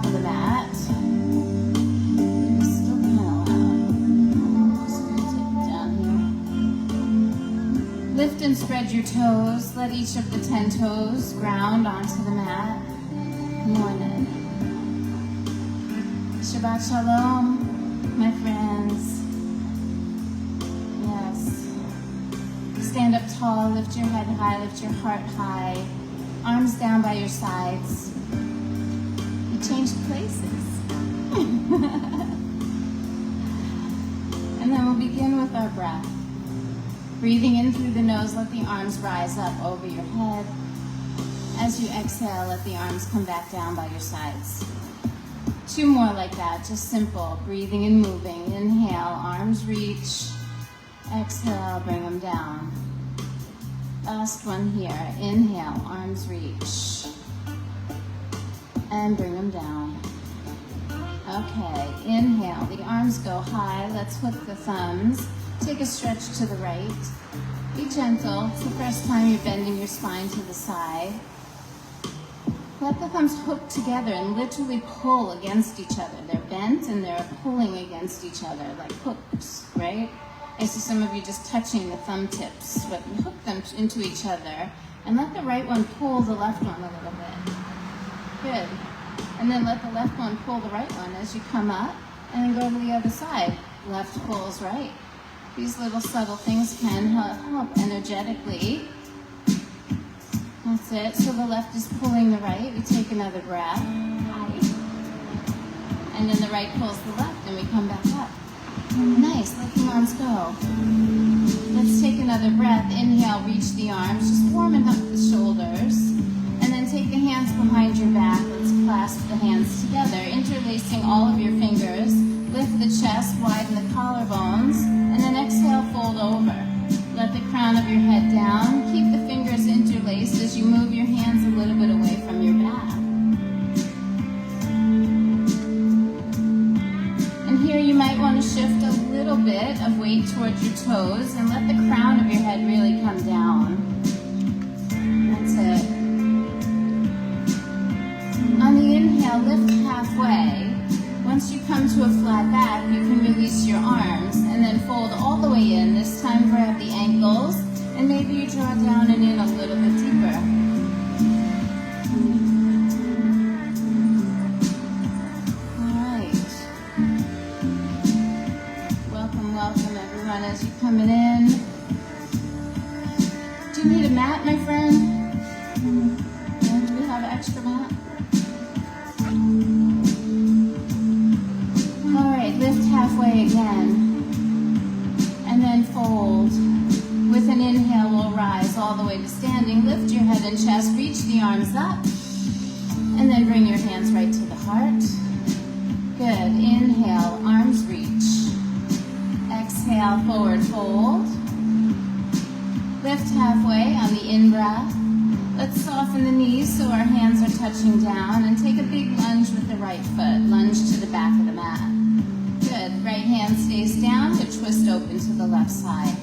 top of the mat. It's still kind of loud. Just gonna take it down here. Lift and spread your toes. Let each of the 10 toes ground onto the mat. Morning. Shabbat Shalom, my friends. Yes. Stand up tall, lift your head high, lift your heart high. Arms down by your sides. You changed places. And then we'll begin with our breath. Breathing in through the nose, let the arms rise up over your head. As you exhale, let the arms come back down by your sides. 2 more like that, just simple. Breathing and moving. Inhale, arms reach. Exhale, bring them down. Last one here. Inhale, arms reach. And bring them down. Okay, inhale, the arms go high. Let's hook the thumbs. Take a stretch to the right. Be gentle. It's the first time you're bending your spine to the side. Let the thumbs hook together and literally pull against each other. They're bent and they're pulling against each other like hooks, right? I see some of you just touching the thumb tips, but hook them into each other and let the right one pull the left one a little bit. Good. And then let the left one pull the right one as you come up and then go to the other side. Left pulls right. These little subtle things can help energetically. That's it. So the left is pulling the right. We take another breath. And then the right pulls the left and we come back up. Nice. Let the arms go. Let's take another breath. Inhale, reach the arms. Just warming up the shoulders. And then take the hands behind your back. Let's clasp the hands together, interlacing all of your fingers. Lift the chest, widen the collarbones. And then exhale, fold over. Let the crown of your head down. Keep the fingers interlaced as you move your hands a little bit away from your back. And here you might want to shift a little bit of weight towards your toes and let the crown of your head really come down. That's it. On the inhale, lift halfway. Once you come to a flat back, you can release your arms and then fold all the way in. This time grab the ankles and maybe you draw down and in a little bit deeper. All right. Welcome, welcome everyone as you're coming in. Do you need a mat, my friend? Yeah, do we have an extra mat? Lift halfway again, and then fold. With an inhale, we'll rise all the way to standing. Lift your head and chest, reach the arms up, and then bring your hands right to the heart. Good. Inhale, arms reach. Exhale, forward fold. Lift halfway on the in-breath. Let's soften the knees so our hands are touching down, and take a big lunge with the right foot. Lunge to the back of the mat. Good. Right hand stays down, but twist open to the left side.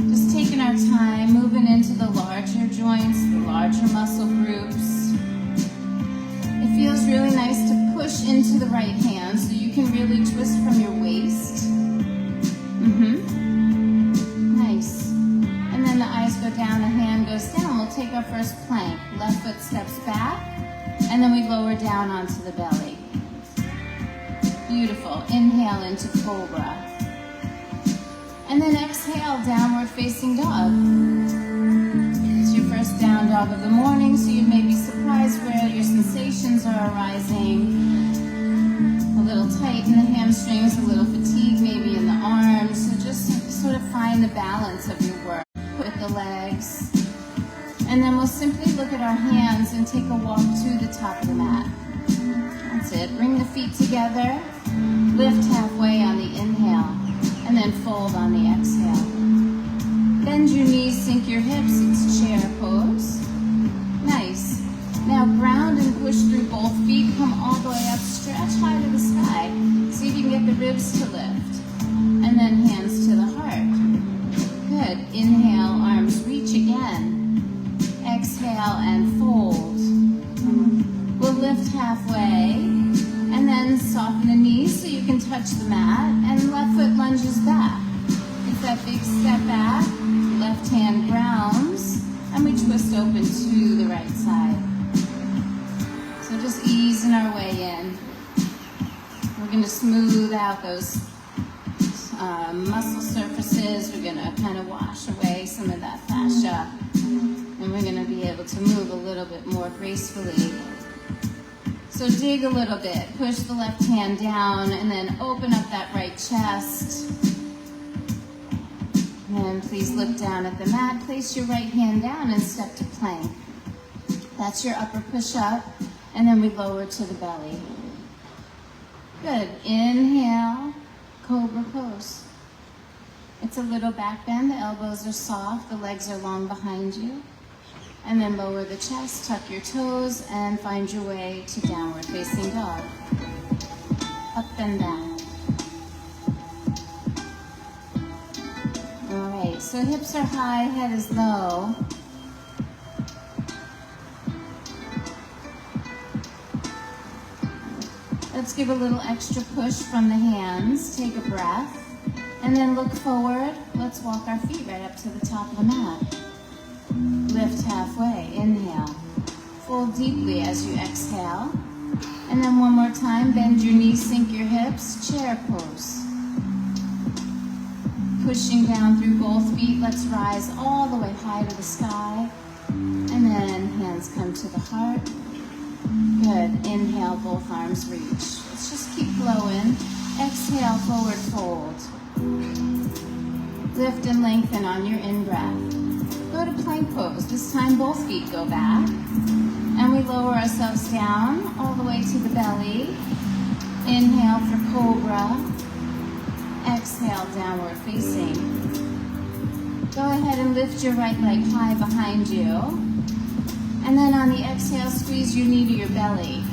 Just taking our time, moving into the larger joints, the larger muscle groups. It feels really nice to push into the right hand so you can really twist from your waist. Nice. And then the eyes go down, the hand goes down. We'll take our first plank. Left foot steps back, and then we lower down onto the belly. Beautiful. Inhale into cobra. And then exhale, downward facing dog. It's your first down dog of the morning, so you may be surprised where your sensations are arising. A little tight in the hamstrings, a little fatigue maybe in the arms. So just sort of find the balance of your work with the legs. And then we'll simply look at our hands and take a walk to the top of the mat. That's it. Bring the feet together. Lift halfway on the inhale, and then fold on the exhale. Bend your knees, sink your hips. It's chair pose. Nice. Now ground and push through both feet. Come all the way up. Stretch high to the sky. See if you can get the ribs to lift. And then hands to the heart. Good. Inhale, arms reach again. Exhale and fold. We'll lift halfway. so you can touch the mat, and left foot lunges back. It's that big step back, left hand grounds, and we twist open to the right side. So just easing our way in. We're going to smooth out those muscle surfaces. We're going to kind of wash away some of that fascia. And we're going to be able to move a little bit more gracefully. So dig a little bit. Push the left hand down and then open up that right chest. And please look down at the mat. Place your right hand down and step to plank. That's your upper push-up. And then we lower to the belly. Good. Inhale, cobra pose. It's a little back bend. The elbows are soft. The legs are long behind you. And then lower the chest, tuck your toes, and find your way to downward facing dog. Up and down. All right, so hips are high, head is low. Let's give a little extra push from the hands. Take a breath. And then look forward. Let's walk our feet right up to the top of the mat. Lift halfway. Inhale. Fold deeply as you exhale. And then one more time. Bend your knees, sink your hips. Chair pose. Pushing down through both feet. Let's rise all the way high to the sky. And then hands come to the heart. Good. Inhale, both arms reach. Let's just keep flowing. Exhale, forward fold. Lift and lengthen on your in-breath. Go to plank pose. This time both feet go back. And we lower ourselves down all the way to the belly. Inhale for cobra. Exhale, downward facing. Go ahead and lift your right leg high behind you. And then on the exhale, squeeze your knee to your belly.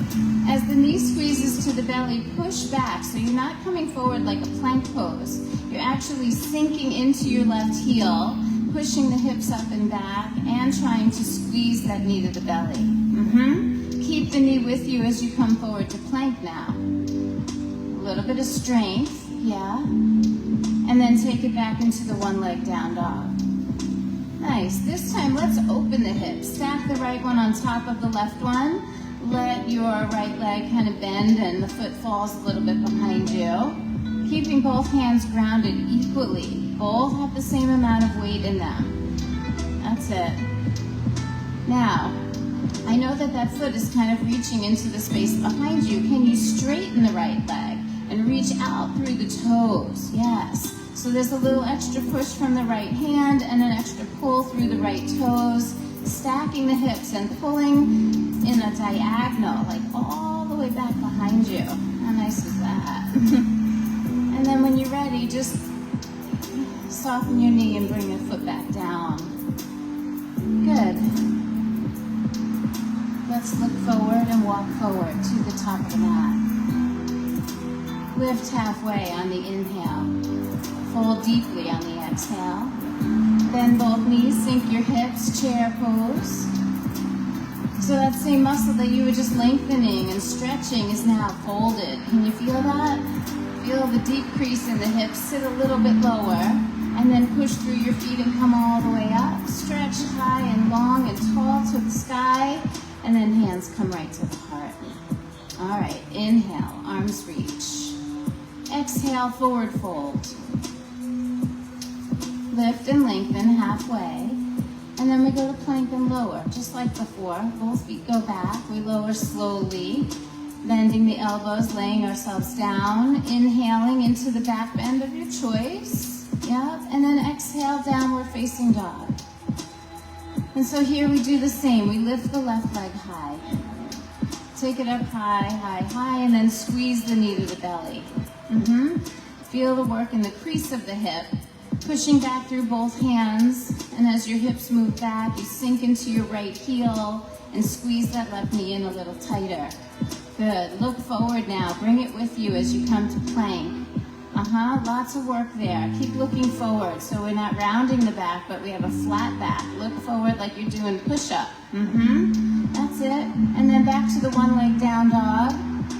As the knee squeezes to the belly, push back. So you're not coming forward like a plank pose. You're actually sinking into your left heel, pushing the hips up and back, and trying to squeeze that knee to the belly. Keep the knee with you as you come forward to plank now. A little bit of strength, yeah. And then take it back into the one leg down dog. Nice. This time, let's open the hips. Stack the right one on top of the left one. Let your right leg kind of bend and the foot falls a little bit behind you. Keeping both hands grounded equally. Both have the same amount of weight in them. That's it. Now, I know that that foot is kind of reaching into the space behind you. Can you straighten the right leg and reach out through the toes? Yes. So there's a little extra push from the right hand and an extra pull through the right toes, stacking the hips and pulling in a diagonal, like all the way back behind you. How nice is that? And then when you're ready, just soften your knee and bring your foot back down. Good. Let's look forward and walk forward to the top of the mat. Lift halfway on the inhale. Fold deeply on the exhale. Bend both knees, sink your hips, chair pose. So that same muscle that you were just lengthening and stretching is now folded. Can you feel that? Feel the deep crease in the hips. Sit a little bit lower and then push through your feet and come all the way up. Stretch high and long and tall to the sky, and then hands come right to the heart. All right, inhale, arms reach. Exhale, forward fold. Lift and lengthen halfway. And then we go to plank and lower, just like before. Both feet go back. We lower slowly, bending the elbows, laying ourselves down, inhaling into the back bend of your choice. Yep. And then exhale, downward facing dog. And so here we do the same. We lift the left leg high. Take it up high, high, high, and then squeeze the knee to the belly. Feel the work in the crease of the hip. Pushing back through both hands, and as your hips move back, you sink into your right heel and squeeze that left knee in a little tighter. Good. Look forward now. Bring it with you as you come to plank. Lots of work there. Keep looking forward. So we're not rounding the back, but we have a flat back. Look forward like you're doing push-up. That's it. And then back to the one leg down dog.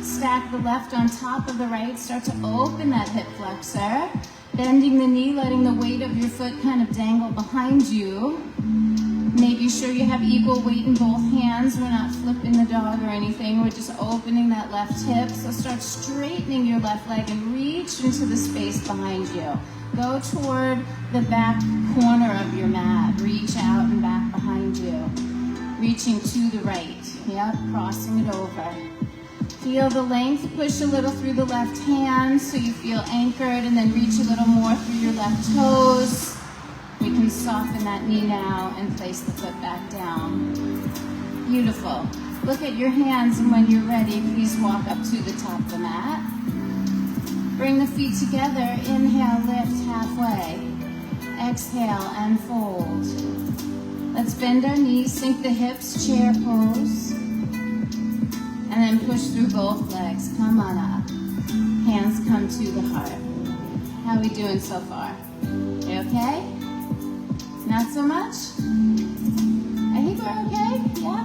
Stack the left on top of the right. Start to open that hip flexor. Bending the knee, letting the weight of your foot kind of dangle behind you. Making sure you have equal weight in both hands. We're not flipping the dog or anything. We're just opening that left hip. So start straightening your left leg and reach into the space behind you. Go toward the back corner of your mat. Reach out and back behind you. Reaching to the right. Yep, crossing it over. Feel the length. Push a little through the left hand so you feel anchored, and then reach a little more through your left toes. We can soften that knee now and place the foot back down. Beautiful. Look at your hands, and when you're ready, please walk up to the top of the mat. Bring the feet together. Inhale, lift halfway. Exhale and fold. Let's bend our knees, sink the hips, chair pose. And then push through both legs. Come on up. Hands come to the heart. How are we doing so far? You okay? Not so much? I think we're okay? Yeah?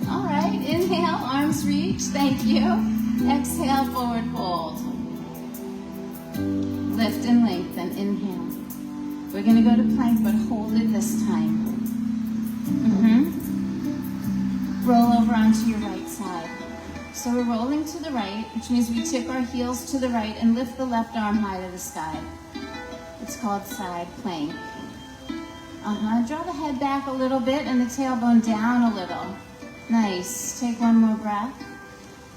All right. Inhale, arms reach. Thank you. Exhale, forward fold. Lift and lengthen. Inhale. We're going to go to plank, but hold it this time. Roll over onto your right side. So we're rolling to the right, which means we tip our heels to the right and lift the left arm high to the sky. It's called side plank. Draw the head back a little bit and the tailbone down a little. Nice. Take one more breath.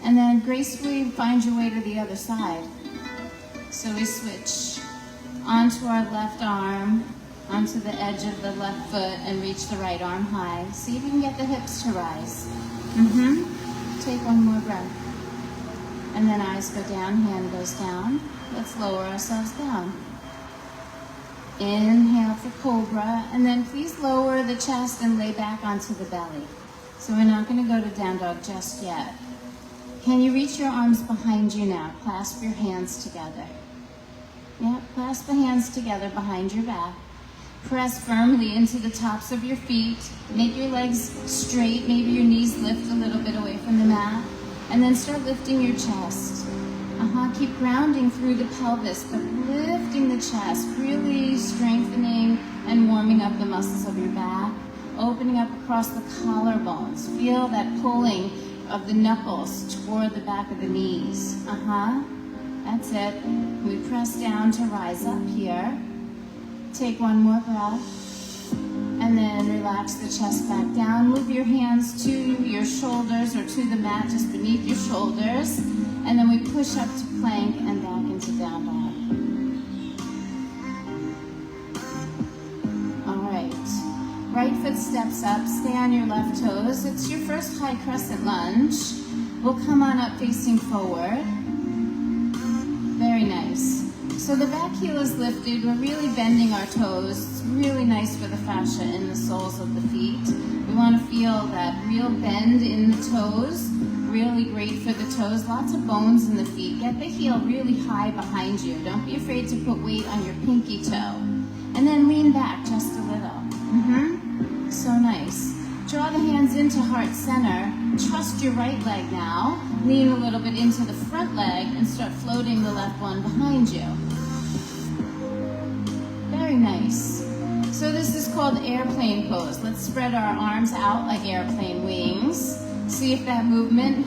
And then gracefully find your way to the other side. So we switch onto our left arm, onto the edge of the left foot, and reach the right arm high. See if you can get the hips to rise. Take one more breath. And then eyes go down, hand goes down. Let's lower ourselves down. Inhale for cobra, and then please lower the chest and lay back onto the belly. So we're not going to go to down dog just yet. Can you reach your arms behind you now? Clasp your hands together. Yep, clasp the hands together behind your back. Press firmly into the tops of your feet. Make your legs straight. Maybe your knees lift a little bit away from the mat. And then start lifting your chest. Keep grounding through the pelvis, but lifting the chest, really strengthening and warming up the muscles of your back. Opening up across the collarbones. Feel that pulling of the knuckles toward the back of the knees. That's it. We press down to rise up here. Take one more breath. And then relax the chest back down. Move your hands to your shoulders or to the mat just beneath your shoulders. And then we push up to plank and back into down dog. All right. Right foot steps up. Stay on your left toes. It's your first high crescent lunge. We'll come on up facing forward. Very nice. So the back heel is lifted. We're really bending our toes. It's really nice for the fascia in the soles of the feet. We want to feel that real bend in the toes. Really great for the toes. Lots of bones in the feet. Get the heel really high behind you. Don't be afraid to put weight on your pinky toe. And then lean back just a little. So nice. Draw the hands into heart center. Trust your right leg now. Lean a little bit into the front leg and start floating the left one behind you. Very nice. So this is called airplane pose. Let's spread our arms out like airplane wings. See if that movement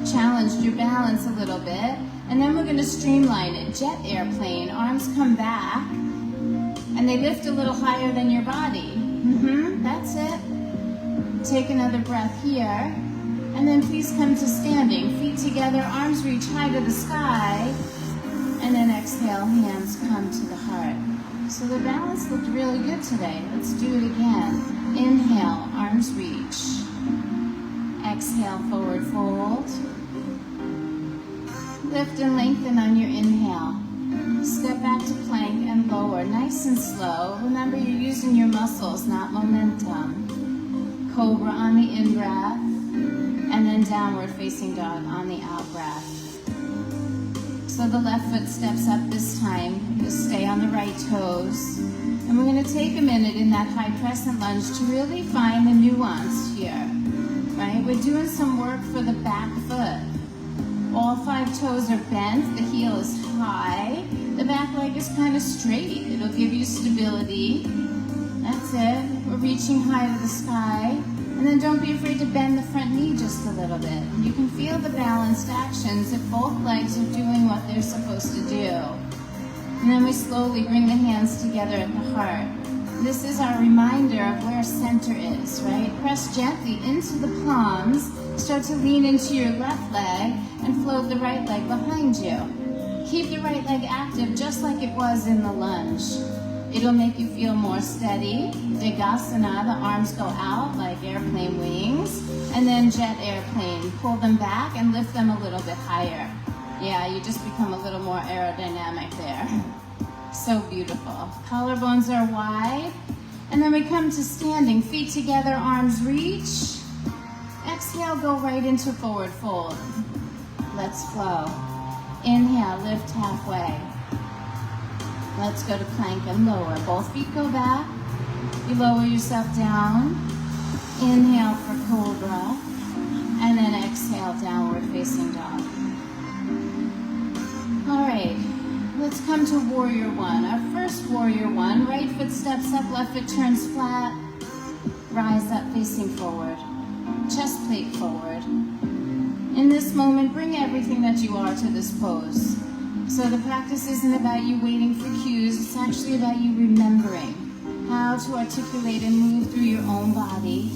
challenged your balance a little bit. And then we're going to streamline it. Jet airplane. Arms come back. And they lift a little higher than your body. That's it. Take another breath here. And then please come to standing. Feet together, arms reach high to the sky. And then exhale, hands come to the heart. So the balance looked really good today. Let's do it again. Inhale, arms reach. Exhale, forward fold. Lift and lengthen on your inhale. Step back to plank and lower, nice and slow. Remember, you're using your muscles, not momentum. Cobra on the in-breath, and then downward facing dog on the out-breath. So the left foot steps up this time. Just stay on the right toes. And we're going to take a minute in that high crescent lunge to really find the nuance here. Right? We're doing some work for the back foot. All 5 toes are bent, the heel is high, the back leg is kind of straight. It'll give you stability. That's it. We're reaching high to the sky. And then don't be afraid to bend the front knee just a little bit. You can feel the balanced actions if both legs are doing what they're supposed to do. And then we slowly bring the hands together at the heart. This is our reminder of where center is, right? Press gently into the palms. Start to lean into your left leg and float the right leg behind you. Keep the right leg active just like it was in the lunge. It'll make you feel more steady. Vinyasa, the arms go out like airplane wings. And then jet airplane. Pull them back and lift them a little bit higher. Yeah, you just become a little more aerodynamic there. So beautiful. Collarbones are wide. And then we come to standing. Feet together, arms reach. Exhale, go right into forward fold. Let's flow. Inhale, lift halfway. Let's go to plank and lower. Both feet go back. You lower yourself down. Inhale for cobra. And then exhale, downward facing dog. All right, let's come to warrior one. Our first warrior one. Right foot steps up, left foot turns flat. Rise up facing forward. Chest plate forward. In this moment, bring everything that you are to this pose. So the practice isn't about you waiting for cues, it's actually about you remembering how to articulate and move through your own body.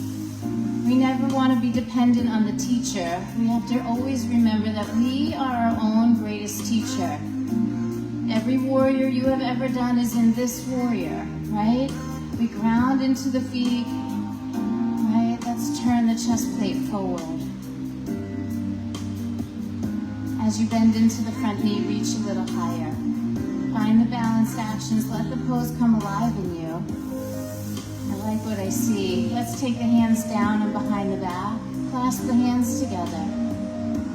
We never want to be dependent on the teacher. We have to always remember that we are our own greatest teacher. Every warrior you have ever done is in this warrior, right? We ground into the feet, right? Let's turn the chest plate forward. As you bend into the front knee, reach a little higher. Find the balanced actions. Let the pose come alive in you. I like what I see. Let's take the hands down and behind the back. Clasp the hands together.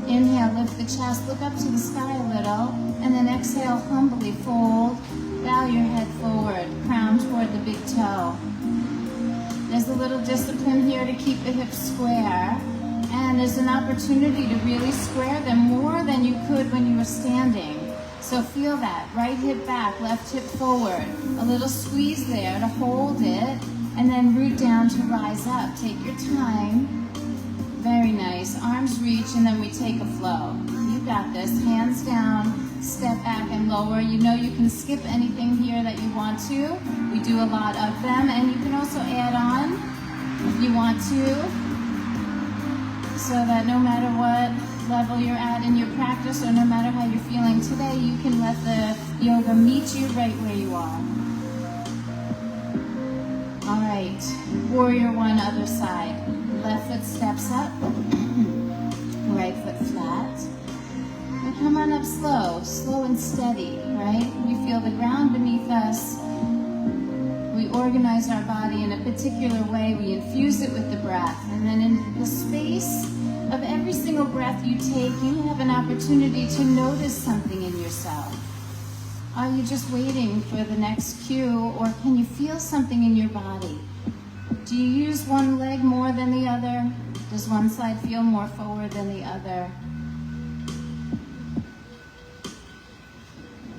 Inhale, lift the chest. Look up to the sky a little. And then exhale, humbly fold. Bow your head forward. Crown toward the big toe. There's a little discipline here to keep the hips square. And there's an opportunity to really square them more than you could when you were standing. So feel that. Right hip back, left hip forward. A little squeeze there to hold it. And then root down to rise up. Take your time. Very nice. Arms reach and then we take a flow. You got this. Hands down, step back and lower. You know you can skip anything here that you want to. We do a lot of them. And you can also add on if you want to. So that no matter what level you're at in your practice or no matter how you're feeling today, you can let the yoga meet you right where you are. All right, warrior one, other side. Left foot steps up, right foot flat. And come on up slow, slow and steady, right? We feel the ground beneath us. We organize our body in a particular way. We infuse it with the breath. And then in the space of every single breath you take, you have an opportunity to notice something in yourself. Are you just waiting for the next cue, or can you feel something in your body? Do you use one leg more than the other? Does one side feel more forward than the other?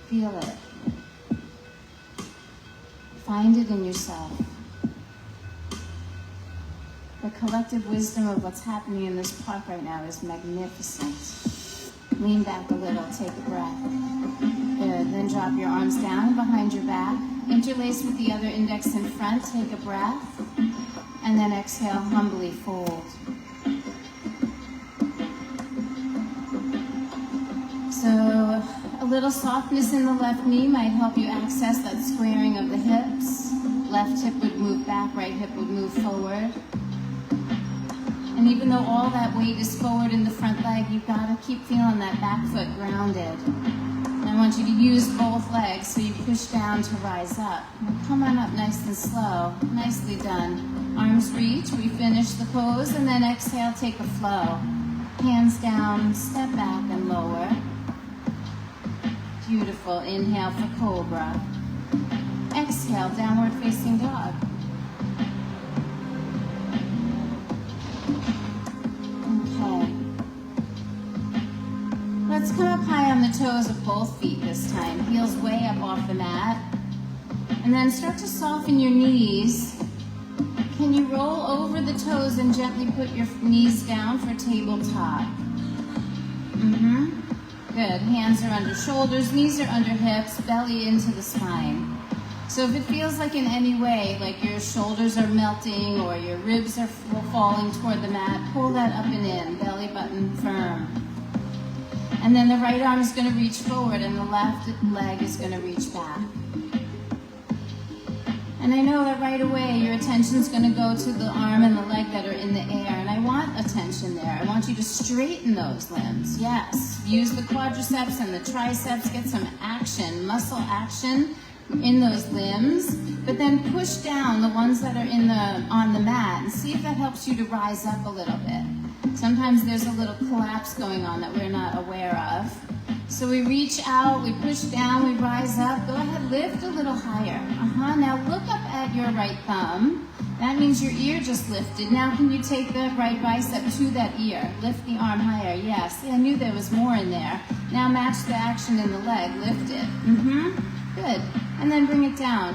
Feel it. Find it in yourself. The collective wisdom of what's happening in this park right now is magnificent. Lean back a little, take a breath. Good, then drop your arms down behind your back. Interlace with the other index in front, take a breath. And then exhale, humbly fold. So a little softness in the left knee might help you access that squaring of the hips. Left hip would move back, right hip would move forward. And even though all that weight is forward in the front leg, you've got to keep feeling that back foot grounded. And I want you to use both legs so you push down to rise up. Now come on up nice and slow. Nicely done. Arms reach, we finish the pose, and then exhale, take a flow. Hands down, step back and lower. Beautiful. Inhale for cobra. Exhale, downward facing dog. Okay. toes of both feet this time. Heels way up off the mat. And then start to soften your knees. Can you roll over the toes and gently put your knees down for tabletop? Good. Hands are under shoulders, knees are under hips, belly into the spine. So if it feels like in any way, like your shoulders are melting or your ribs are falling toward the mat, pull that up and in, belly button firm. And then the right arm is going to reach forward and the left leg is going to reach back. And I know that right away your attention is going to go to the arm and the leg that are in the air. And I want attention there. I want you to straighten those limbs. Yes. Use the quadriceps and the triceps. Get some action, muscle action in those limbs. But then push down the ones that are on the mat and see if that helps you to rise up a little bit. Sometimes there's a little collapse going on that we're not aware of. So we reach out, we push down, we rise up. Go ahead, lift a little higher. Now look up at your right thumb. That means your ear just lifted. Now can you take the right bicep to that ear? Lift the arm higher. Yes, I knew there was more in there. Now match the action in the leg. Lift it. Good. And then bring it down.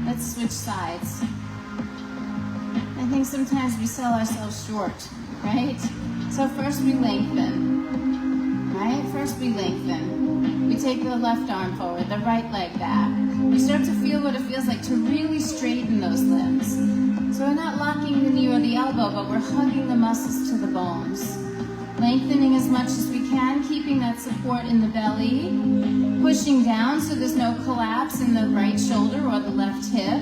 Let's switch sides. I think sometimes we sell ourselves short, right? So first we lengthen. Right? First we lengthen. We take the left arm forward, the right leg back. We start to feel what it feels like to really straighten those limbs. So we're not locking the knee or the elbow, but we're hugging the muscles to the bones. Lengthening as much as we can, keeping that support in the belly. Pushing down so there's no collapse in the right shoulder or the left hip.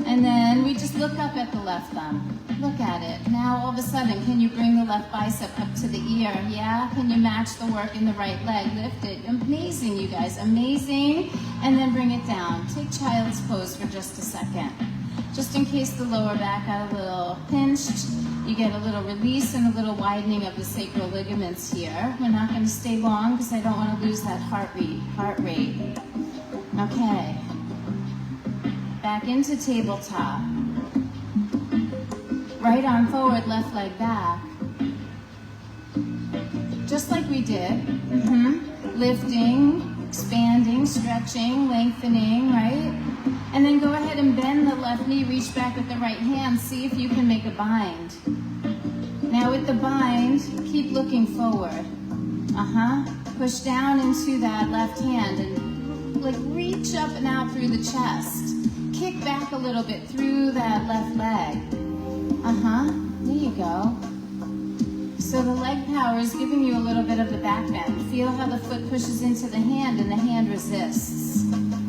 And then we just look up at the left thumb. Look at it. Now all of a sudden, can you bring the left bicep up to the ear? Yeah? Can you match the work in the right leg? Lift it. Amazing, you guys. Amazing. And then bring it down. Take child's pose for just a second. Just in case the lower back got a little pinched, you get a little release and a little widening of the sacral ligaments here. We're not going to stay long because I don't want to lose that heart rate. Okay. Back into tabletop. Right arm forward, left leg back. Just like we did. Lifting, expanding, stretching, lengthening, right? And then go ahead and bend the left knee, reach back with the right hand, see if you can make a bind. Now with the bind, keep looking forward. Push down into that left hand and like reach up and out through the chest. Kick back a little bit through that left leg. There you go. So the leg power is giving you a little bit of the back bend. Feel how the foot pushes into the hand and the hand resists.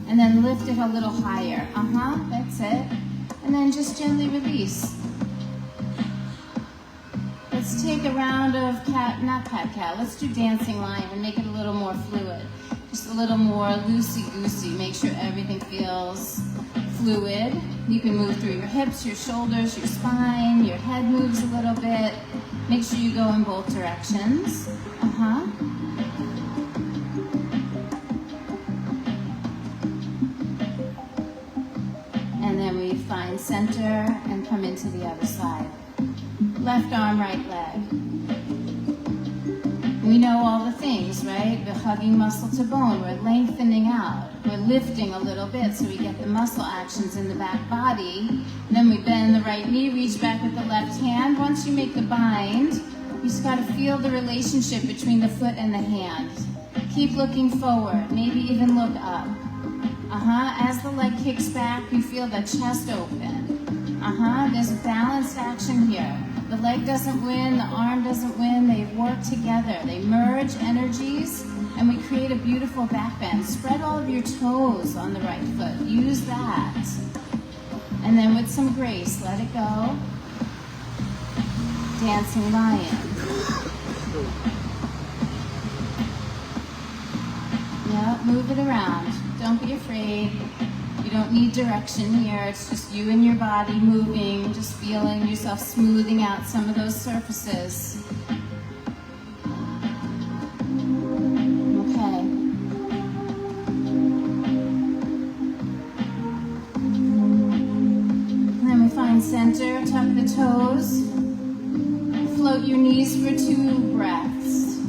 And then lift it a little higher. That's it. And then just gently release. Let's take a round of not cat-cow. Let's do dancing lion and make it a little more fluid. Just a little more loosey-goosey. Make sure everything feels fluid. You can move through your hips, your shoulders, your spine, your head moves a little bit. Make sure you go in both directions. And then we find center and come into the other side. Left arm, right leg. We know all the things, right? We're hugging muscle to bone. We're lengthening out. We're lifting a little bit so we get the muscle actions in the back body. And then we bend the right knee, reach back with the left hand. Once you make the bind, you just got to feel the relationship between the foot and the hand. Keep looking forward, maybe even look up. As the leg kicks back, you feel the chest open. There's a balanced action here. The leg doesn't win, the arm doesn't win, they work together. They merge energies, and we create a beautiful back bend. Spread all of your toes on the right foot. Use that. And then with some grace, let it go. Dancing lion. Yeah, move it around. Don't be afraid. You don't need direction here. It's just you and your body moving, just feeling yourself smoothing out some of those surfaces. Okay. And then we find center, tuck the toes. Float your knees for 2 breaths.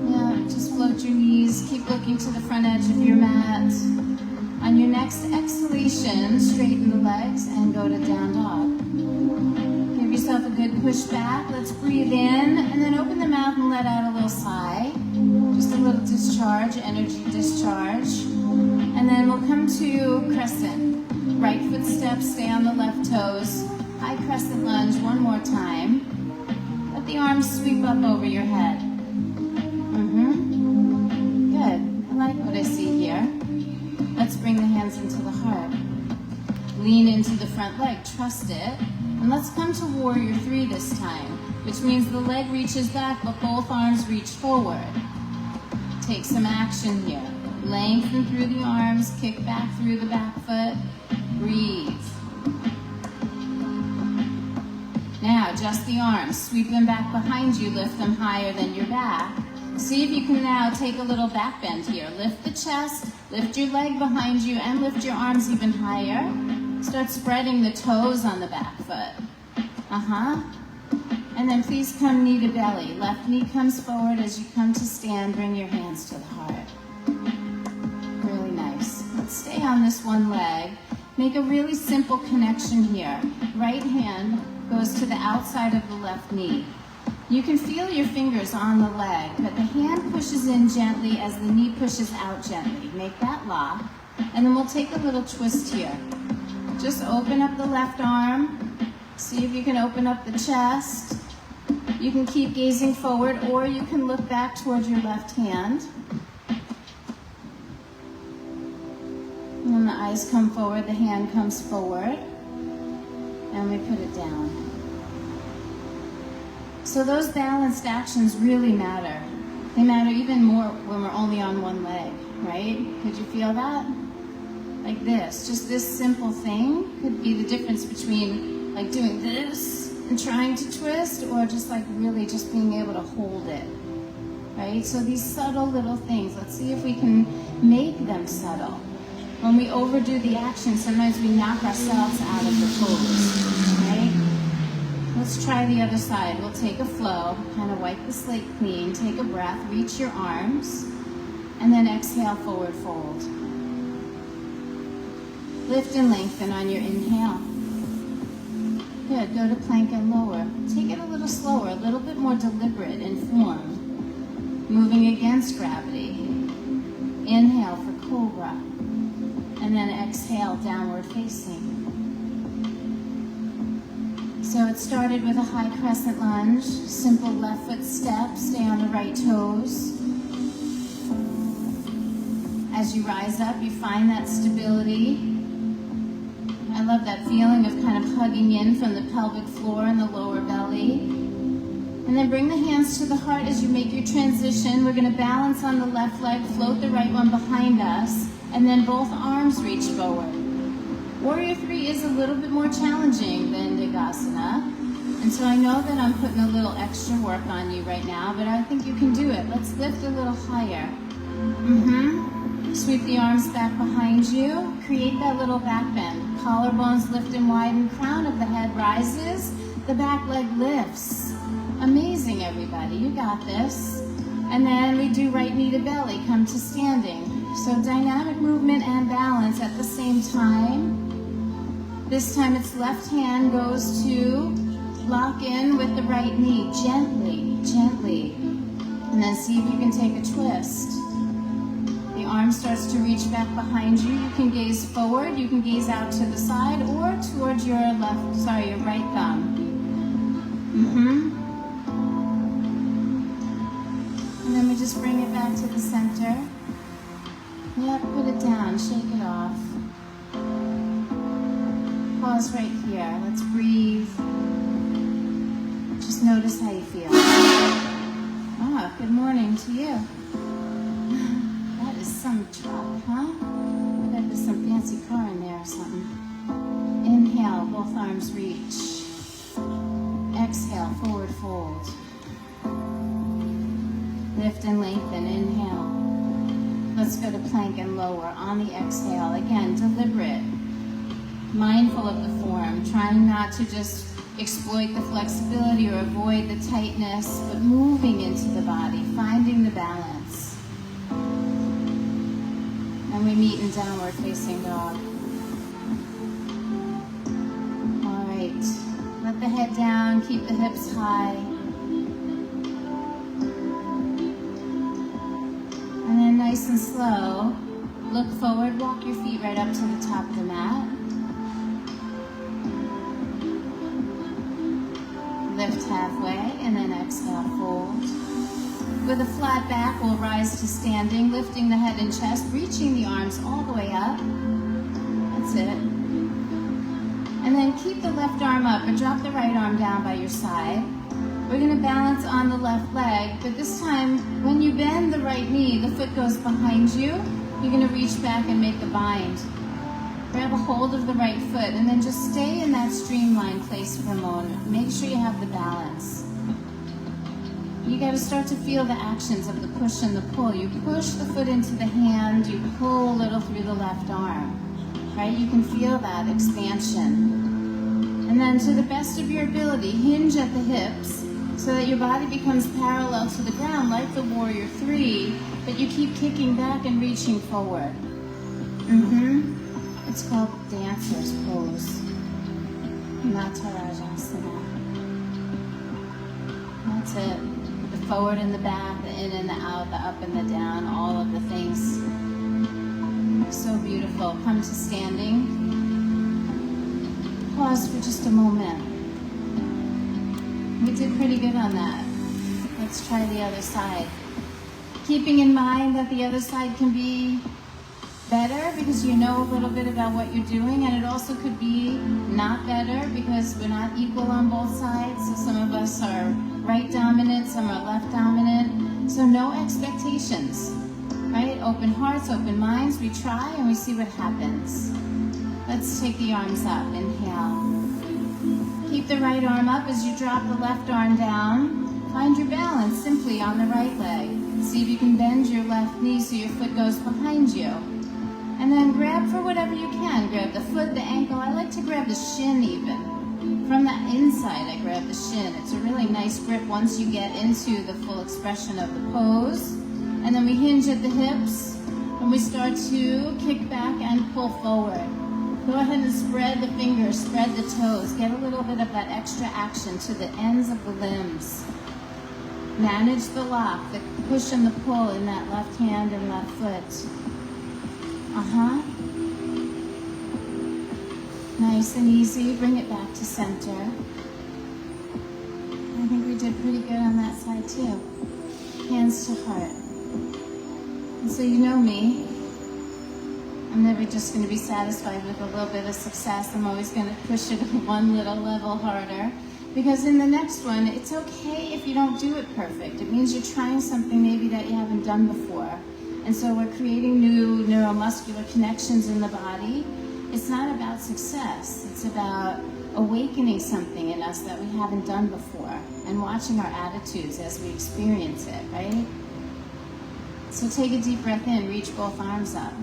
Yeah, just float your keep looking to the front edge of your mat. On your next exhalation, straighten the legs and go to down dog. Give yourself a good push back. Let's breathe in and then open the mouth and let out a little sigh. Just a little discharge, energy discharge. And then we'll come to crescent. Right foot step, stay on the left toes. High crescent lunge one more time. Let the arms sweep up over your head. Good. I like what I see here. Let's bring the hands into the heart. Lean into the front leg, trust it. And let's come to warrior 3 this time, which means the leg reaches back, but both arms reach forward. Take some action here. Lengthen through the arms, kick back through the back foot. Breathe. Now, adjust the arms. Sweep them back behind you, lift them higher than your back. See if you can now take a little back bend here. Lift the chest, lift your leg behind you, and lift your arms even higher. Start spreading the toes on the back foot. And then please come knee to belly. Left knee comes forward as you come to stand. Bring your hands to the heart. Really nice. Let's stay on this one leg. Make a really simple connection here. Right hand goes to the outside of the left knee. You can feel your fingers on the leg, but the hand pushes in gently as the knee pushes out gently. Make that lock, and then we'll take a little twist here. Just open up the left arm. See if you can open up the chest. You can keep gazing forward, or you can look back towards your left hand. And when the eyes come forward, the hand comes forward, and we put it down. So those balanced actions really matter. They matter even more when we're only on one leg, right? Could you feel that? Like this, just this simple thing could be the difference between like doing this and trying to twist, or just like really just being able to hold it, right? So these subtle little things, let's see if we can make them subtle. When we overdo the action, sometimes we knock ourselves out of the pose, right? Let's try the other side. We'll take a flow, kind of wipe the slate clean, take a breath, reach your arms, and then exhale, forward fold. Lift and lengthen on your inhale. Good, go to plank and lower. Take it a little slower, a little bit more deliberate in form. Moving against gravity. Inhale for cobra, and then exhale, downward facing. So it started with a high crescent lunge, simple left foot step, stay on the right toes. As you rise up, you find that stability. I love that feeling of kind of hugging in from the pelvic floor and the lower belly. And then bring the hands to the heart as you make your transition. We're going to balance on the left leg, float the right one behind us, and then both arms reach forward. Warrior 3 is a little bit more challenging than Digasana, and so I know that I'm putting a little extra work on you right now, but I think you can do it. Let's lift a little higher. Sweep the arms back behind you. Create that little back bend. Collarbones lift and widen, crown of the head rises, the back leg lifts. Amazing, everybody, you got this. And then we do right knee to belly, come to standing. So dynamic movement and balance at the same time. This time it's left hand goes to lock in with the right knee, gently, gently. And then see if you can take a twist. The arm starts to reach back behind you. You can gaze forward, you can gaze out to the side or towards your your right thumb. And then we just bring it back to the center. Yep, put it down, shake it off. Pause right here. Let's breathe. Just notice how you feel. Ah, good morning to you. That is some truck, huh? I bet there's some fancy car in there or something. Inhale, both arms reach. Exhale, forward fold. Lift and lengthen, inhale. Let's go to plank and lower on the exhale. Again, deliberate. Mindful of the form, trying not to just exploit the flexibility or avoid the tightness, but moving into the body, finding the balance. and we meet in downward facing dog. All right, let the head down, keep the hips high. And then nice and slow, look forward, walk your feet right up to the top of the mat. Lift halfway, and then exhale, fold. With a flat back, we'll rise to standing, lifting the head and chest, reaching the arms all the way up. That's it. And then keep the left arm up and drop the right arm down by your side. We're going to balance on the left leg, but this time, when you bend the right knee, the foot goes behind you. You're going to reach back and make the bind. Grab a hold of the right foot and then just stay in that streamlined place for a moment. Make sure you have the balance. You got to start to feel the actions of the push and the pull. You push the foot into the hand, you pull a little through the left arm, right? You can feel that expansion. And then to the best of your ability, hinge at the hips so that your body becomes parallel to the ground like the warrior three, but you keep kicking back and reaching forward. It's called dancer's pose, not Tarajasana. That's it. The forward and the back, the in and the out, the up and the down, all of the things. So beautiful. Come to standing. Pause for just a moment. We did pretty good on that. Let's try the other side. Keeping in mind that the other side can be better because you know a little bit about what you're doing, and it also could be not better because we're not equal on both sides. So some of us are right dominant, some are left dominant. So no expectations, right? Open hearts, open minds. We try and we see what happens. Let's take the arms up. Inhale. Keep the right arm up as you drop the left arm down. Find your balance simply on the right leg. See if you can bend your left knee so your foot goes behind you. And then grab for whatever you can. Grab the foot, the ankle. I like to grab the shin even. From the inside, I grab the shin. It's a really nice grip once you get into the full expression of the pose. And then we hinge at the hips. And we start to kick back and pull forward. Go ahead and spread the fingers, spread the toes. Get a little bit of that extra action to the ends of the limbs. Manage the lock, the push and the pull in that left hand and left foot. Nice and easy. Bring it back to center. I think we did pretty good on that side too. Hands to heart. And so you know me. I'm never just going to be satisfied with a little bit of success. I'm always going to push it one little level harder. Because in the next one, it's okay if you don't do it perfect. It means you're trying something maybe that you haven't done before. And so we're creating new neuromuscular connections in the body. It's not about success. It's about awakening something in us that we haven't done before and watching our attitudes as we experience it, right? So take a deep breath in, reach both arms up.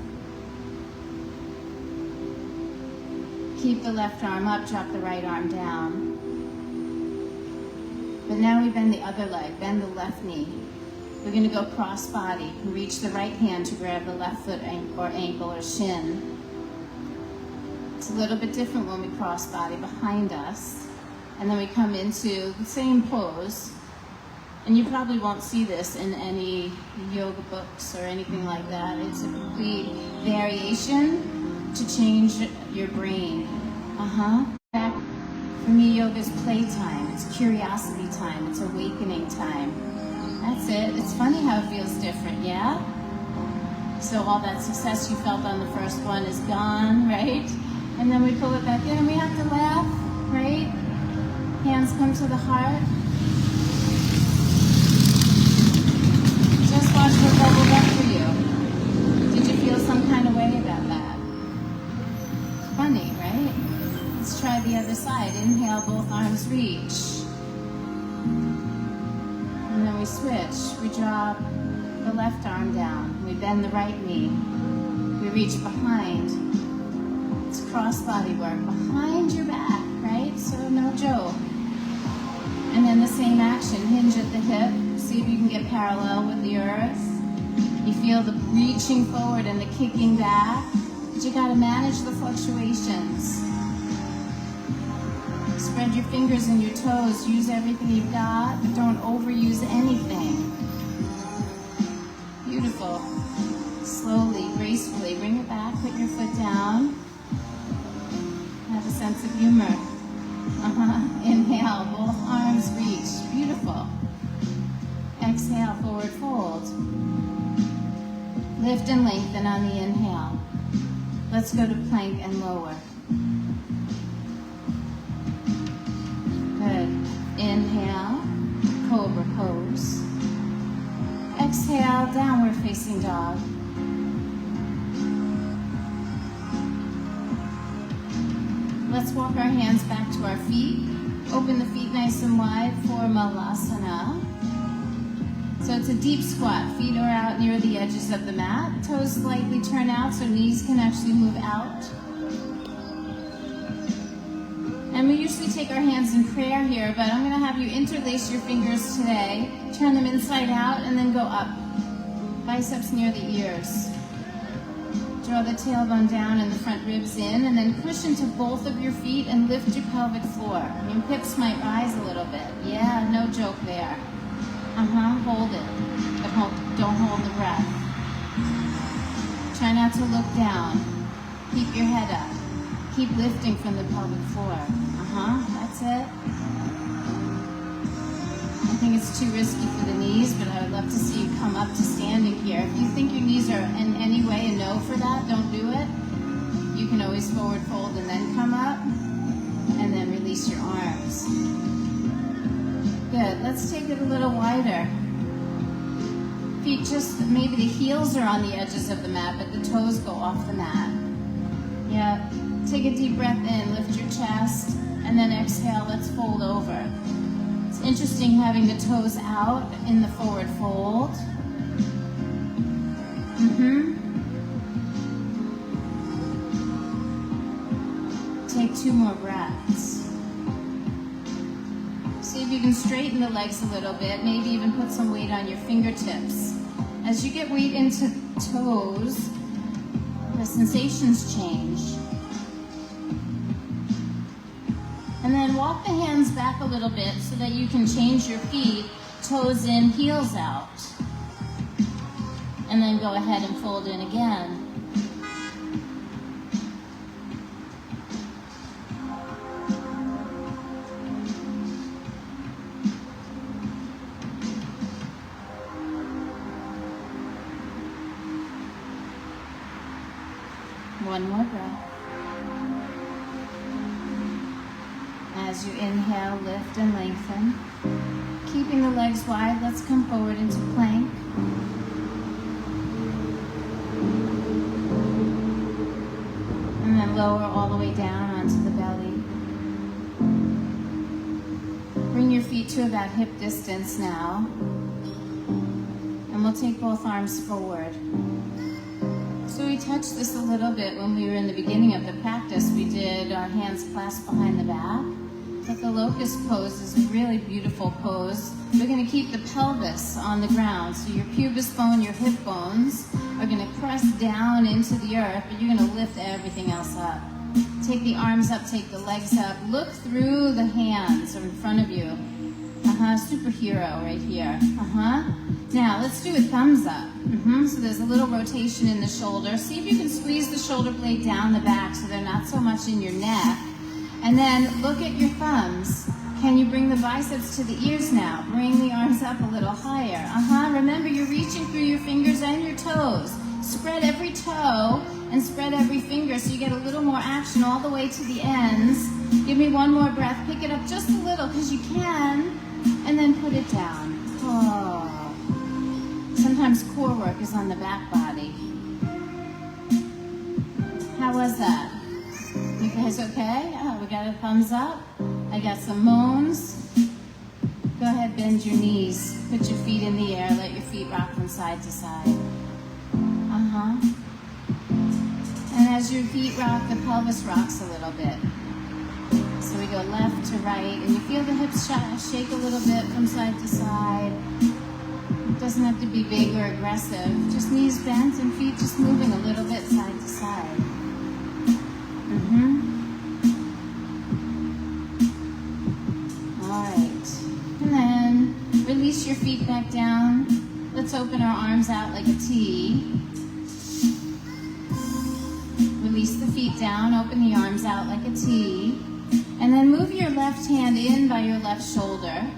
Keep the left arm up, drop the right arm down. But now we bend the other leg, bend the left knee. We're going to go cross body. Reach the right hand to grab the left foot or ankle or shin. It's a little bit different when we cross body behind us. And then we come into the same pose. And you probably won't see this in any yoga books or anything like that. It's a complete variation to change your brain. For me, yoga is playtime. It's curiosity time. It's awakening time. That's it. It's funny how it feels different, yeah? So all that success you felt on the first one is gone, right? And then we pull it back in and we have to laugh, right? Hands come to the heart. Just watch what bubbled up for you. Did you feel some kind of way about that? Funny, right? Let's try the other side. Inhale, both arms reach. And then we switch. We drop the left arm down. We bend the right knee. We reach behind. It's cross body work. Behind your back, right? So no joke. And then the same action. Hinge at the hip. See if you can get parallel with the earth. You feel the reaching forward and the kicking back. But you gotta manage the fluctuations. Spread your fingers and your toes. Use everything you've got, but don't overuse anything. Beautiful. Slowly, gracefully, bring it back, put your foot down. Have a sense of humor. Inhale, both arms reach. Beautiful. Exhale, forward fold. Lift and lengthen on the inhale. Let's go to plank and lower. Good. Inhale, cobra pose. Exhale, downward facing dog. Let's walk our hands back to our feet. Open the feet nice and wide for Malasana. So it's a deep squat. Feet are out near the edges of the mat. Toes slightly turn out so knees can actually move out. And we usually take our hands in prayer here, but I'm going to have you interlace your fingers today. Turn them inside out and then go up. Biceps near the ears. Draw the tailbone down and the front ribs in, and then push into both of your feet and lift your pelvic floor. Your hips might rise a little bit. Yeah, no joke there. Hold it. But don't hold the breath. Try not to look down. Keep your head up. Keep lifting from the pelvic floor. That's it. I think it's too risky for the knees, but I would love to see you come up to standing here. If you think your knees are in any way a no for that, don't do it. You can always forward fold and then come up, and then release your arms. Good. Let's take it a little wider. Feet just, maybe the heels are on the edges of the mat, but the toes go off the mat. Yeah. Take a deep breath in, lift your chest, and then exhale, let's fold over. It's interesting having the toes out in the forward fold. Take 2 more breaths. See if you can straighten the legs a little bit, maybe even put some weight on your fingertips. As you get weight into toes, the sensations change. And then walk the hands back a little bit so that you can change your feet, toes in, heels out. And then go ahead and fold in again. One more breath. As you inhale, lift and lengthen. Keeping the legs wide, let's come forward into plank. And then lower all the way down onto the belly. Bring your feet to about hip distance now. And we'll take both arms forward. So we touched this a little bit when we were in the beginning of the practice. We did our hands clasped behind the back. But the locust pose is a really beautiful pose. We're going to keep the pelvis on the ground. So your pubis bone, your hip bones are going to press down into the earth, but you're going to lift everything else up. Take the arms up, take the legs up. Look through the hands in front of you. Superhero right here. Now let's do a thumbs up. So there's a little rotation in the shoulder. See if you can squeeze the shoulder blade down the back so they're not so much in your neck. And then look at your thumbs. Can you bring the biceps to the ears now? Bring the arms up a little higher. Remember, you're reaching through your fingers and your toes. Spread every toe and spread every finger so you get a little more action all the way to the ends. Give me one more breath. Pick it up just a little because you can. And then put it down. Sometimes core work is on the back body. How was that? You guys okay? We got a thumbs up. I got some moans. Go ahead, bend your knees. Put your feet in the air. Let your feet rock from side to side. And as your feet rock, the pelvis rocks a little bit. So we go left to right, and you feel the hips shake a little bit from side to side. Doesn't have to be big or aggressive. Just knees bent and feet just moving a little bit side to side. All right. And then release your feet back down. Let's open our arms out like a T. Release the feet down, open the arms out like a T. And then move your left hand in by your left shoulder.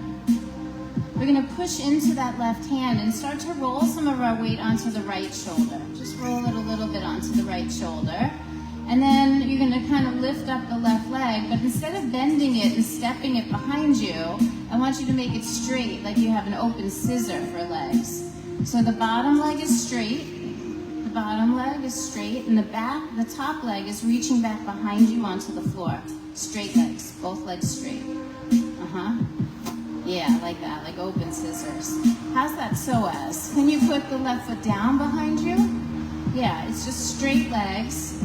We're going to push into that left hand and start to roll some of our weight onto the right shoulder. Just roll it a little bit onto the right shoulder. And then you're going to kind of lift up the left leg, but instead of bending it and stepping it behind you, I want you to make it straight, like you have an open scissor for legs. So the bottom leg is straight, the bottom leg is straight, and the top leg is reaching back behind you onto the floor. Straight legs, both legs straight. Yeah, like that, like open scissors. How's that so as? Can you put the left foot down behind you? Yeah, it's just straight legs.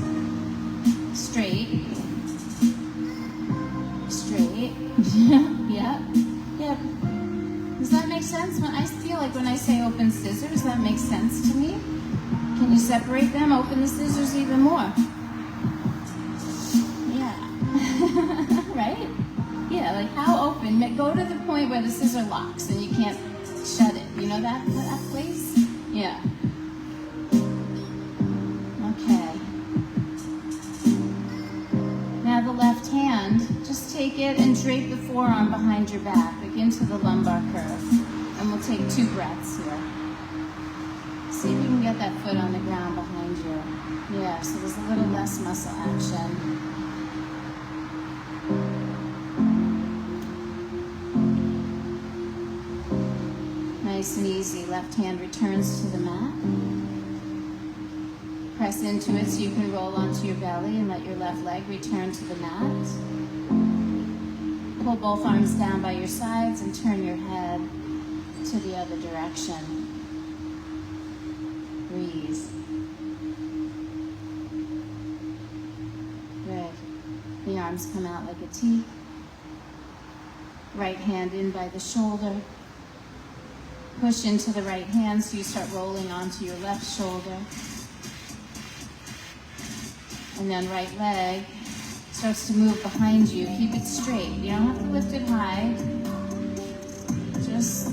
Straight. Straight. Yep. Yep. Does that make sense? I feel like when I say open scissors, that makes sense to me. Can you separate them? Open the scissors even more. Yeah. Right? Yeah, like how open? Go to the point where the scissor locks and you can't shut it. You know that place? Yeah. Okay. Now the left hand, just take it and drape the forearm behind your back, like into the lumbar curve. And we'll take 2 breaths here. See if you can get that foot on the ground behind you. Yeah, so there's a little less muscle action. Nice and easy. Left hand returns to the mat. Press into it so you can roll onto your belly and let your left leg return to the mat. Pull both arms down by your sides and turn your head to the other direction. Breathe. Good. The arms come out like a T. Right hand in by the shoulder. Push into the right hand so you start rolling onto your left shoulder. And then right leg starts to move behind you. Keep it straight. You don't have to lift it high. Just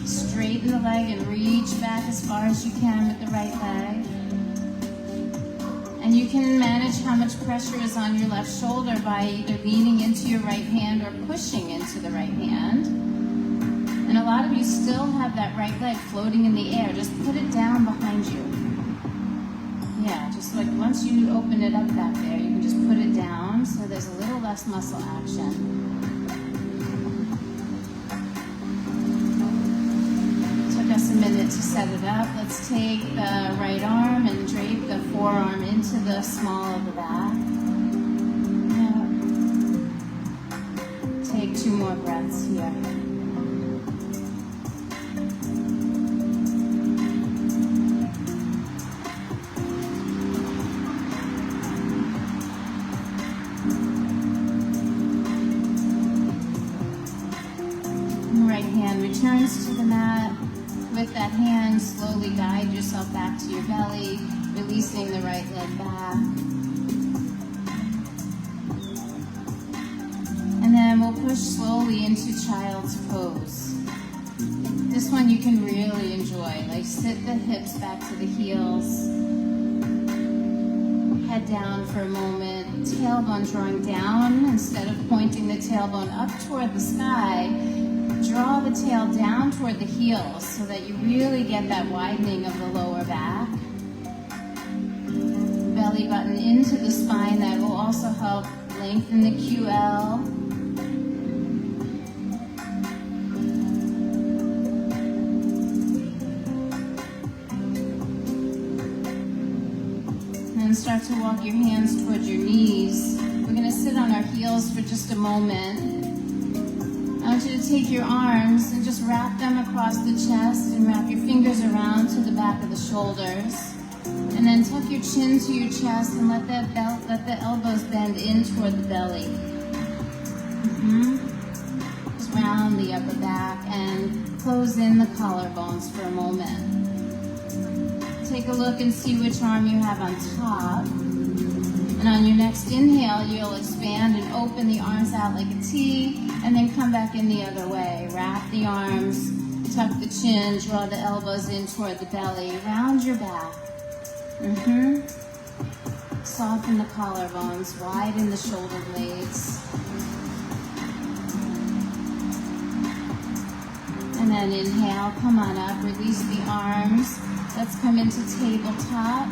straighten the leg and reach back as far as you can with the right leg. And you can manage how much pressure is on your left shoulder by either leaning into your right hand or pushing into the right hand. And a lot of you still have that right leg floating in the air. Just put it down behind you. Yeah, just like once you open it up back there, you can just put it down so there's a little less muscle action. Took us a minute to set it up. Let's take the right arm and drape the forearm into the small of the back. Yeah. Take 2 more breaths here. Returns to the mat. With that hand, slowly guide yourself back to your belly, releasing the right leg back. And then we'll push slowly into child's pose. This one you can really enjoy. Like sit the hips back to the heels. Head down for a moment. Tailbone drawing down instead of pointing the tailbone up toward the sky. Draw the tail down toward the heels so that you really get that widening of the lower back. Belly button into the spine. That will also help lengthen the QL. And start to walk your hands towards your knees. We're going to sit on our heels for just a moment. I want you to take your arms and just wrap them across the chest and wrap your fingers around to the back of the shoulders. And then tuck your chin to your chest and let the elbows bend in toward the belly. Just round the upper back and close in the collarbones for a moment. Take a look and see which arm you have on top. And on your next inhale, you'll expand and open the arms out like a T, and then come back in the other way. Wrap the arms, tuck the chin, draw the elbows in toward the belly, round your back. Soften the collarbones, widen the shoulder blades. And then inhale, come on up, release the arms. Let's come into tabletop.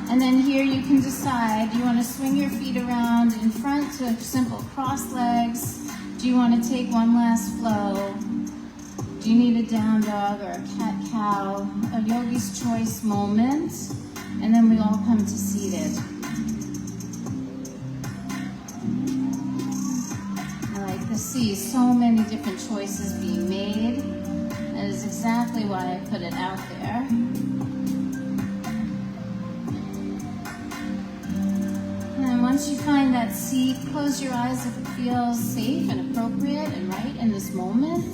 And then here you can decide, do you want to swing your feet around in front to simple cross legs? Do you want to take one last flow? Do you need a down dog or a cat-cow? A yogi's choice moment. And then we all come to seated. I like to see so many different choices being made. That is exactly why I put it out there. And once you find that seat, close your eyes if it feels safe and appropriate and right in this moment.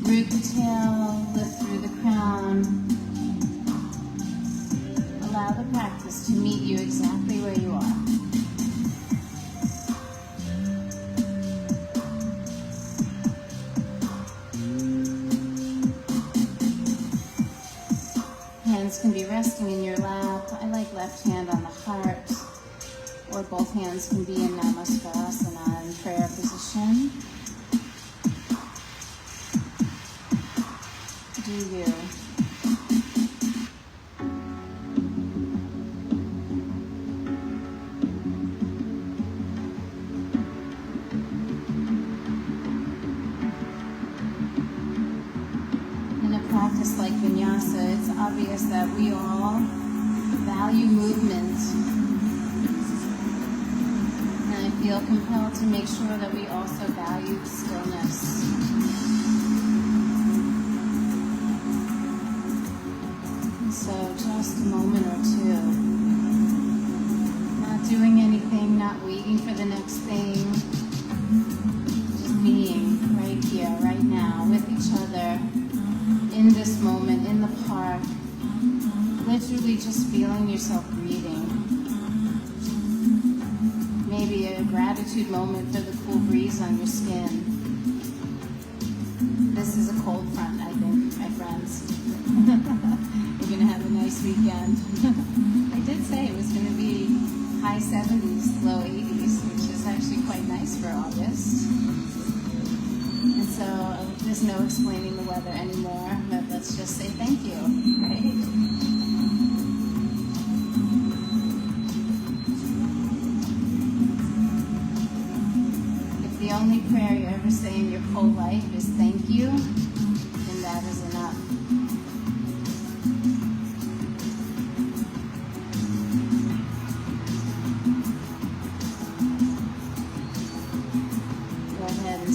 Root the tail, lift through the crown. Allow the practice to meet you exactly where you are. Hands can be resting in your lap. I like left hand on the heart, or both hands can be in Namaskar in prayer position. Do you? In a practice like Vinyasa, it's obvious that we all value movement. And I feel compelled to make sure that we also value stillness. So just a moment or two, not doing anything, not waiting for the next thing, just being right here, right now, with each other, in this moment, in the park, literally just feeling yourself breathing. Maybe a gratitude moment for the cool breeze on your skin. This is a cold front, I think, my friends. We're going to have a nice weekend. I did say it was going to be high 70s, low 80s, which is actually quite nice for August. And so there's no explaining the weather anymore, but let's just say thank you, right? If the only prayer you ever say in your whole life is thank you, then that is enough.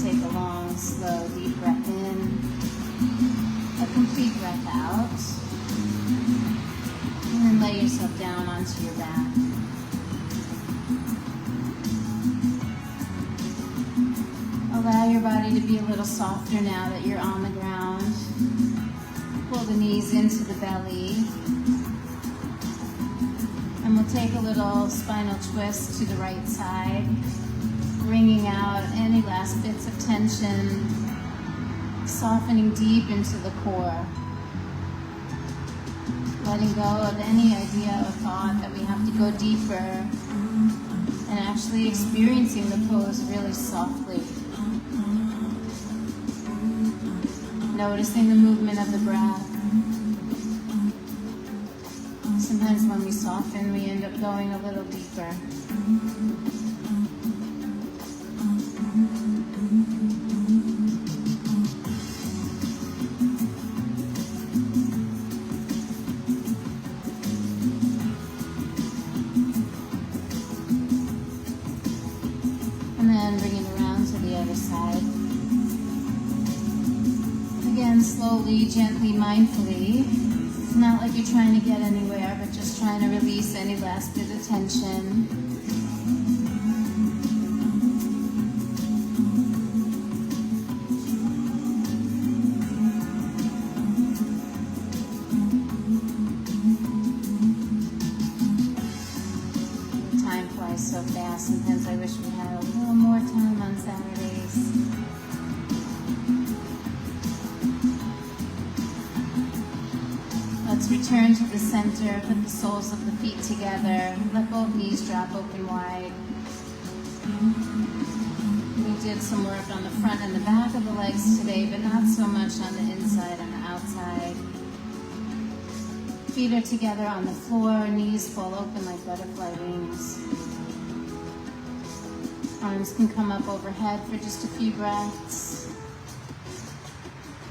Take a long, slow, deep breath in, a complete breath out, and then lay yourself down onto your back. Allow your body to be a little softer now that you're on the ground. Pull the knees into the belly. And we'll take a little spinal twist to the right side, bringing out any last bits of tension, softening deep into the core. Letting go of any idea or thought that we have to go deeper, and actually experiencing the pose really softly. Noticing the movement of the breath. Sometimes when we soften, we end up going a little deeper. And then bring it around to the other side. Again, slowly, gently, mindfully, It's not like you're trying to get anywhere, but just trying to release any last bit of tension. Time flies so fast. Sometimes I wish we had a little more time on Saturdays. Let's return to the center, put the soles of the feet together, let both knees drop open wide. We did some work on the front and the back of the legs today, but not so much on the inside and the outside. Feet are together on the floor, knees fall open like butterfly wings. Arms can come up overhead for just a few breaths.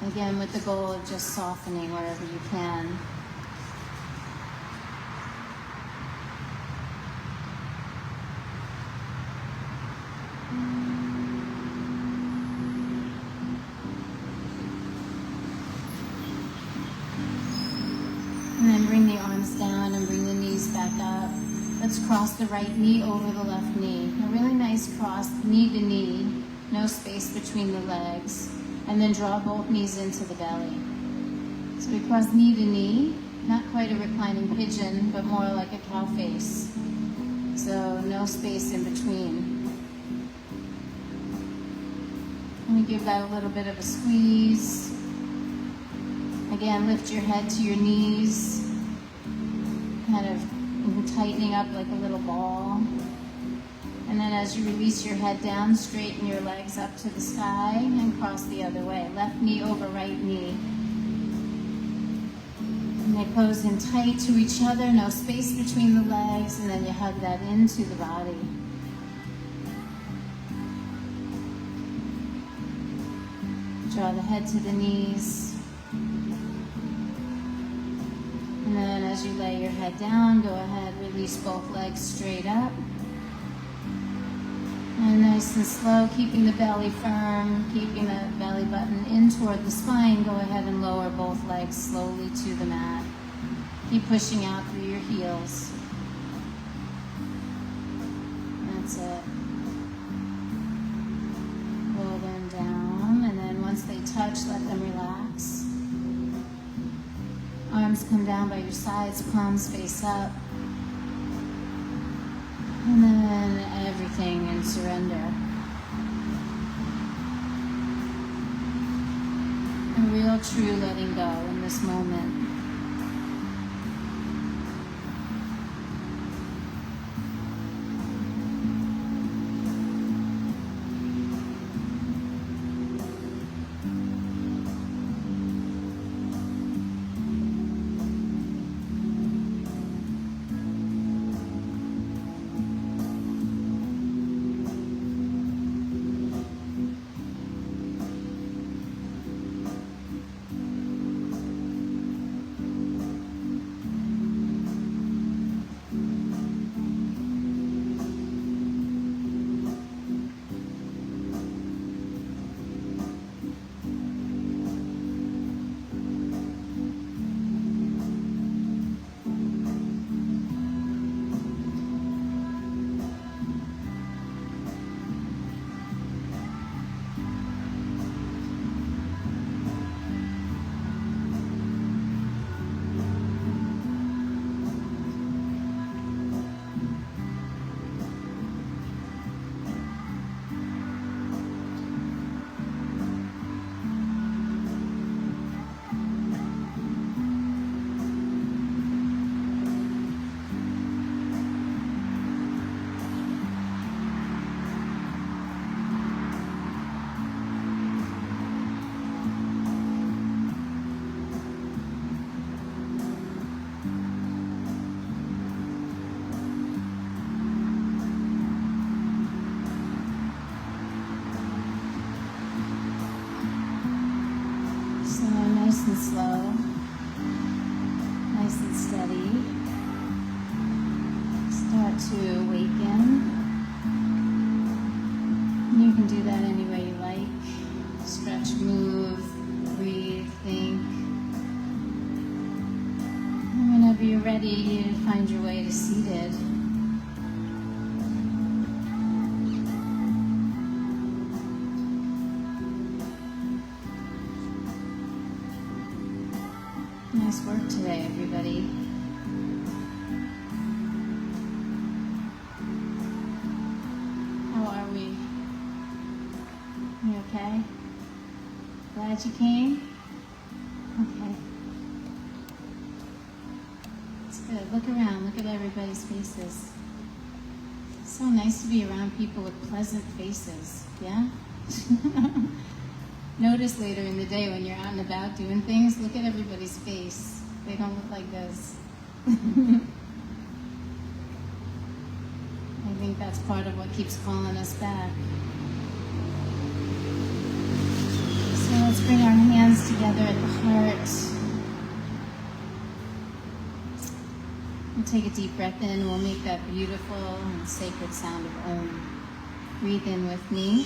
Again, with the goal of just softening wherever you can. And then bring the arms down and bring the knees back up. Let's cross the right knee over the left knee. A really nice cross, knee to knee, no space between the legs. And then draw both knees into the belly. So we cross knee to knee, not quite a reclining pigeon, but more like a cow face. So no space in between. And we give that a little bit of a squeeze. Again, lift your head to your knees, kind of tightening up like a little ball. And then as you release your head down, straighten your legs up to the sky and cross the other way. Left knee over right knee. And they close in tight to each other, no space between the legs, and then you hug that into the body. Draw the head to the knees. And then as you lay your head down, go ahead, release both legs straight up. And nice and slow, keeping the belly firm, keeping the belly button in toward the spine, go ahead and lower both legs slowly to the mat. Keep pushing out through your heels. That's it. Roll them down, and then once they touch, let them relax. Arms come down by your sides, palms face up. And then everything in surrender. A real true letting go in this moment. Nice and slow, nice and steady. Start to awaken. And you can do that any way you like. Stretch, move, breathe, think. Whenever you're ready, you find your way to seated. Nice work today, everybody. How are we? You okay? Glad you came? Okay. It's good. Look around. Look at everybody's faces. It's so nice to be around people with pleasant faces. Yeah? Notice later in the day when you're out and about doing things, look at everybody's face. They don't look like this. I think that's part of what keeps calling us back. So let's bring our hands together at the heart. We'll take a deep breath in. We'll make that beautiful and sacred sound of Om. Breathe in with me.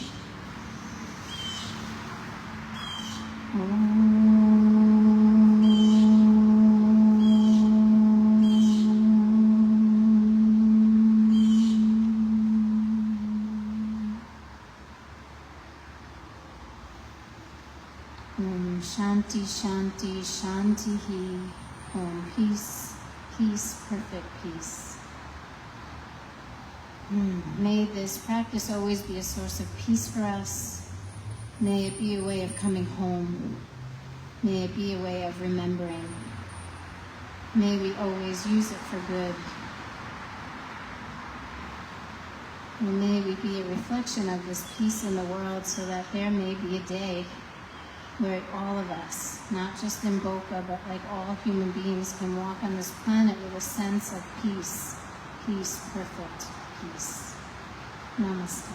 Shanti, Shanti, Shanti Hi. Om. Peace, peace, perfect peace. May this practice always be a source of peace for us. May it be a way of coming home. May it be a way of remembering. May we always use it for good. And may we be a reflection of this peace in the world so that there may be a day where all of us, not just in Boca, but like all human beings, can walk on this planet with a sense of peace. Peace, perfect peace. Namaste.